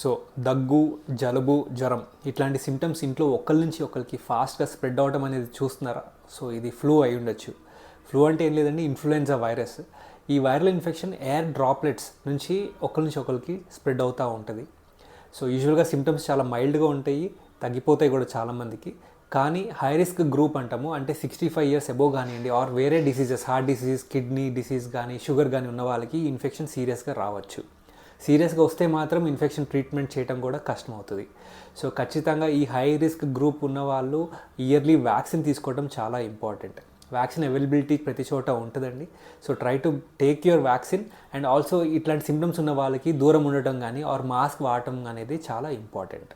So దగ్గు, జలుబు, జ్వరం ఇట్లాంటి సిమ్టమ్స్ ఇంట్లో ఒకరి నుంచి ఒకరికి ఫాస్ట్గా స్ప్రెడ్ అవ్వడం అనేది చూస్తున్నారా? సో ఇది ఫ్లూ అయి ఉండొచ్చు. ఫ్లూ అంటే ఏం లేదండి, ఇన్ఫ్లుయెన్జా వైరస్. ఈ వైరల్ ఇన్ఫెక్షన్ ఎయిర్ డ్రాప్లెట్స్ నుంచి ఒకరి నుంచి ఒకరికి స్ప్రెడ్ అవుతూ ఉంటుంది. సో యూజువల్గా సిమ్టమ్స్ చాలా మైల్డ్గా ఉంటాయి, తగ్గిపోతాయి కూడా చాలామందికి. కానీ హై రిస్క్ గ్రూప్ అంటాము, అంటే 65 years అబోవ్ కానివ్వండి, ఆర్ వేరే diseases, heart disease, kidney disease కానీ, షుగర్ కానీ ఉన్న వాళ్ళకి ఇన్ఫెక్షన్ సీరియస్గా రావచ్చు. సీరియస్గా వస్తే మాత్రం ఇన్ఫెక్షన్ ట్రీట్మెంట్ చేయడం కూడా కష్టం అవుతుంది. సో ఖచ్చితంగా ఈ హై రిస్క్ గ్రూప్ ఉన్న వాళ్ళు ఇయర్లీ వ్యాక్సిన్ తీసుకోవడం చాలా ఇంపార్టెంట్. వ్యాక్సిన్ అవైలబిలిటీ ప్రతి చోట ఉంటుందండి. So try to take your vaccine. And also ఇట్లాంటి సిమ్టమ్స్ ఉన్న వాళ్ళకి దూరం ఉండటం కానీ ఆర్ మాస్క్ వాడటం అనేది చాలా ఇంపార్టెంట్.